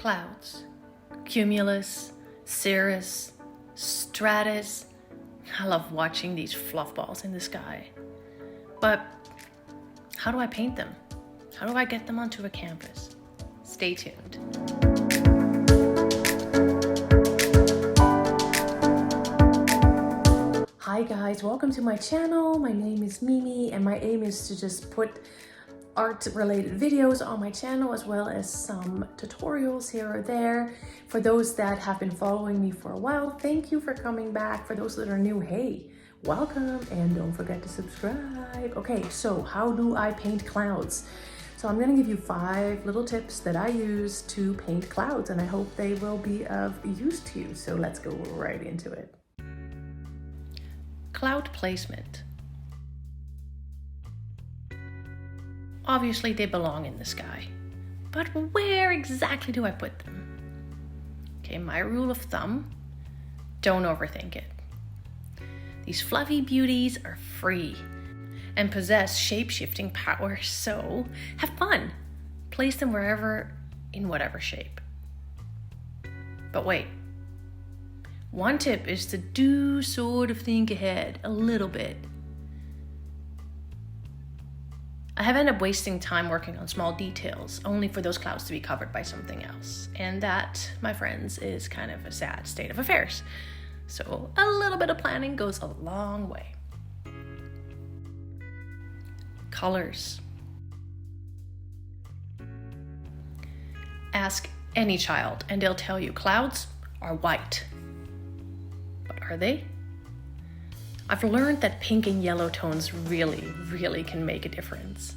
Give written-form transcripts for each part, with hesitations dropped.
clouds, cumulus, cirrus, stratus. I love watching these fluff balls in the sky. But how do I paint them? How do I get them onto a canvas? Stay tuned. Hi guys, welcome to my channel. My name is Mimi and my aim is to just put art related videos on my channel as well as some tutorials here or there. For those that have been following me for a while, thank you for coming back. For those that are new, hey, welcome, and don't forget to subscribe. Okay, so how do I paint clouds? So I'm gonna give you 5 little tips that I use to paint clouds, and I hope they will be of use to you. So let's go right into it. Cloud placement. Obviously they belong in the sky, but where exactly do I put them? Okay, my rule of thumb, don't overthink it. These fluffy beauties are free and possess shape-shifting power, so have fun. Place them wherever, in whatever shape. But wait. One tip is to do sort of think ahead a little bit. I have ended up wasting time working on small details, only for those clouds to be covered by something else. And that, my friends, is kind of a sad state of affairs. So a little bit of planning goes a long way. Colors. Ask any child and they'll tell you clouds are white. But are they? I've learned that pink and yellow tones really can make a difference.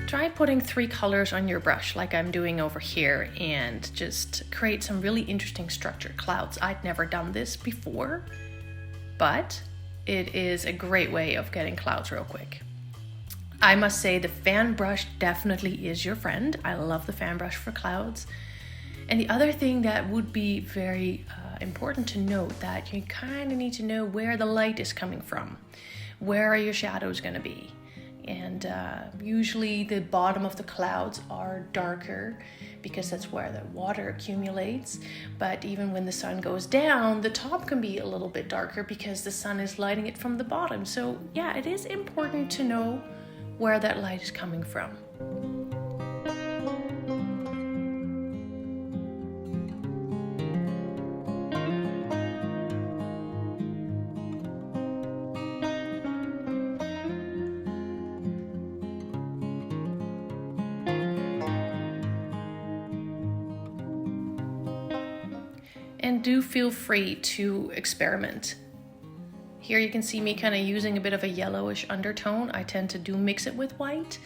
Try putting 3 colors on your brush like I'm doing over here and just create some really interesting structured clouds. I'd never done this before, but it is a great way of getting clouds real quick. I must say the fan brush definitely is your friend. I love the fan brush for clouds. And the other thing that would be very important to note, that you kind of need to know where the light is coming from. Where are your shadows going to be? And usually the bottom of the clouds are darker because that's where the water accumulates. But even when the sun goes down, the top can be a little bit darker because the sun is lighting it from the bottom. So yeah, it is important to know where that light is coming from. And do feel free to experiment. Here you can see me kind of using a bit of a yellowish undertone. I tend to mix it with white,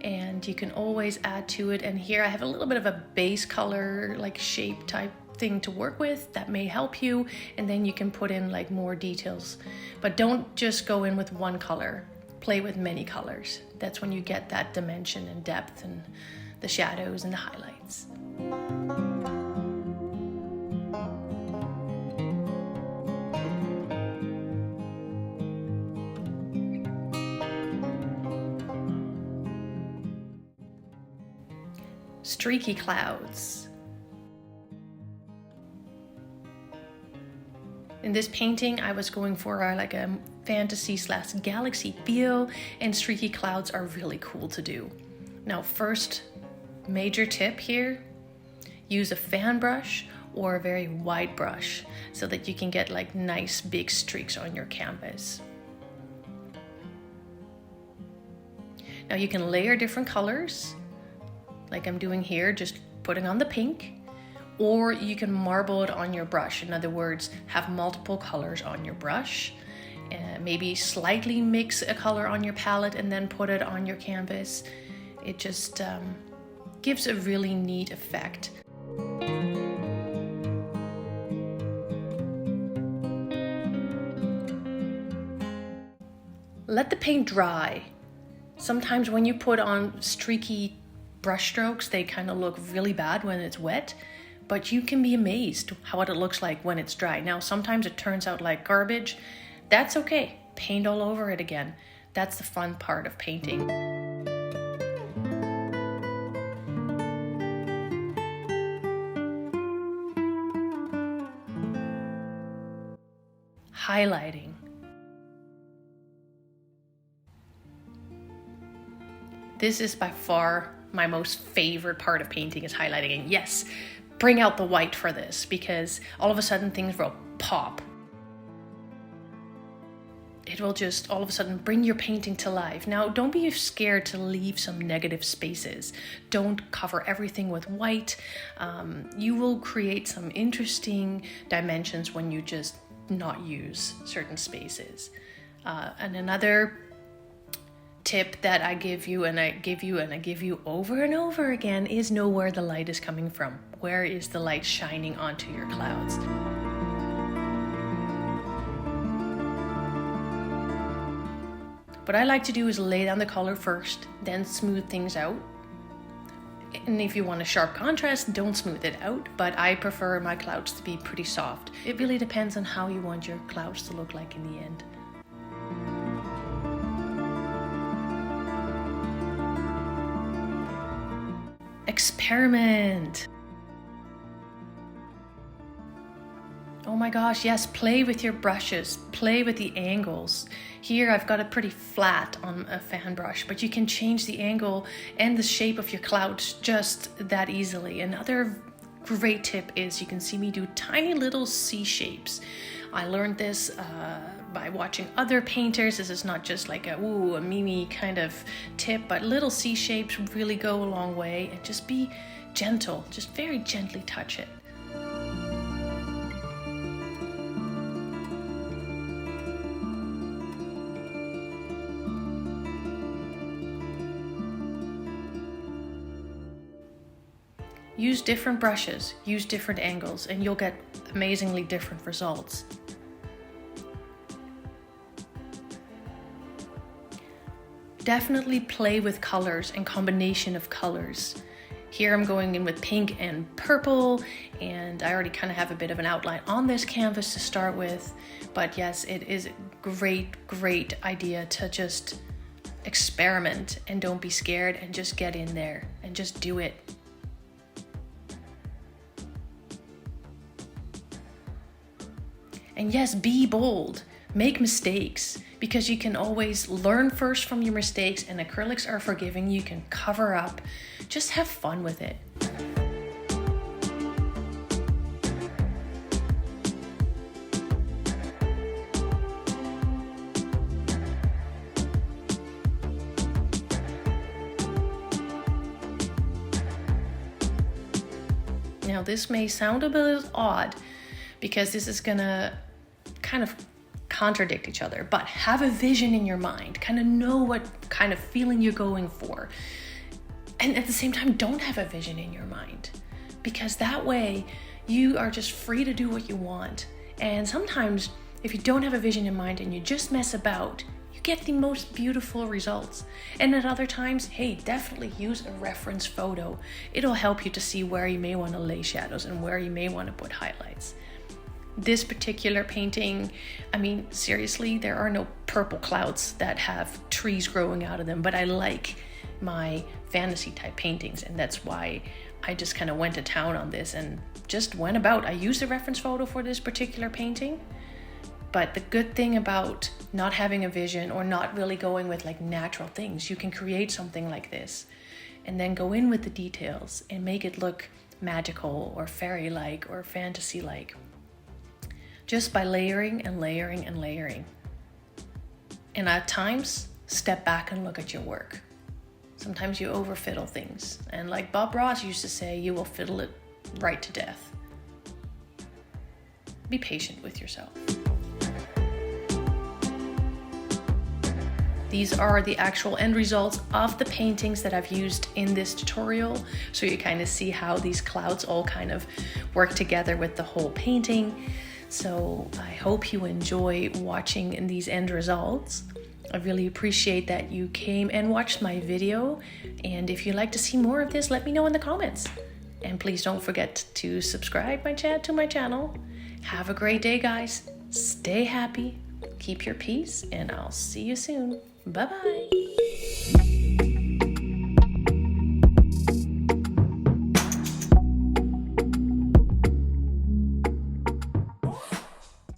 and you can always add to it. And here I have a little bit of a base color, like shape type thing to work with that may help you. And then you can put in like more details, but don't just go in with one color. Play with many colors. That's when you get that dimension and depth and the shadows and the highlights. Streaky Clouds. In this painting, I was going for like a fantasy/galaxy feel, and streaky clouds are really cool to do. Now, first major tip here, use a fan brush or a very wide brush so that you can get like nice big streaks on your canvas. Now you can layer different colors, like I'm doing here, just putting on the pink, or you can marble it on your brush. In other words, have multiple colors on your brush, maybe slightly mix a color on your palette and then put it on your canvas. It just gives a really neat effect. Let the paint dry. Sometimes when you put on streaky brush strokes, they kind of look really bad when it's wet, but you can be amazed how it looks like when it's dry. Now, sometimes it turns out like garbage. That's okay. Paint all over it again. That's the fun part of painting. Highlighting. This is by far my most favorite part of painting, is highlighting. And yes, bring out the white for this, because all of a sudden things will pop. It will just all of a sudden bring your painting to life. Now, don't be scared to leave some negative spaces. Don't cover everything with white. You will create some interesting dimensions when you just not use certain spaces. And another tip that I give you, and I give you over and over again, is know where the light is coming from. Where is the light shining onto your clouds? What I like to do is lay down the color first, then smooth things out. And if you want a sharp contrast, don't smooth it out, but I prefer my clouds to be pretty soft. It really depends on how you want your clouds to look like in the end. Experiment. Oh my gosh, yes, play with your brushes, play with the angles. Here I've got it pretty flat on a fan brush, but you can change the angle and the shape of your clouds just that easily. Another great tip is you can see me do tiny little C shapes. I learned this by watching other painters. This is not just like a Mimi kind of tip, but little C shapes really go a long way. And just be gentle, just very gently touch it. Use different brushes, use different angles, and you'll get amazingly different results. Definitely play with colors and combination of colors. Here I'm going in with pink and purple, and I already kind of have a bit of an outline on this canvas to start with. But yes, it is a great idea to just experiment and don't be scared and just get in there and just do it. And yes, be bold, make mistakes, because you can always learn first from your mistakes, and acrylics are forgiving. You can cover up, just have fun with it. Now this may sound a bit odd, because this is gonna kind of contradict each other, but have a vision in your mind, kind of know what kind of feeling you're going for. And at the same time, don't have a vision in your mind, because that way you are just free to do what you want. And sometimes if you don't have a vision in mind and you just mess about, you get the most beautiful results. And at other times, hey, definitely use a reference photo. It'll help you to see where you may want to lay shadows and where you may want to put highlights. This particular painting, I mean, seriously, there are no purple clouds that have trees growing out of them, but I like my fantasy type paintings, and that's why I just kind of went to town on this and just went about. I used a reference photo for this particular painting, but the good thing about not having a vision or not really going with like natural things, you can create something like this and then go in with the details and make it look magical or fairy-like or fantasy-like, just by layering and layering and layering. And at times, step back and look at your work. Sometimes you over-fiddle things. And like Bob Ross used to say, you will fiddle it right to death. Be patient with yourself. These are the actual end results of the paintings that I've used in this tutorial. So you kind of see how these clouds all kind of work together with the whole painting. So I hope you enjoy watching these end results. I really appreciate that you came and watched my video. And if you'd like to see more of this, let me know in the comments. And please don't forget to subscribe to my channel. Have a great day, guys. Stay happy, keep your peace, and I'll see you soon. Bye-bye.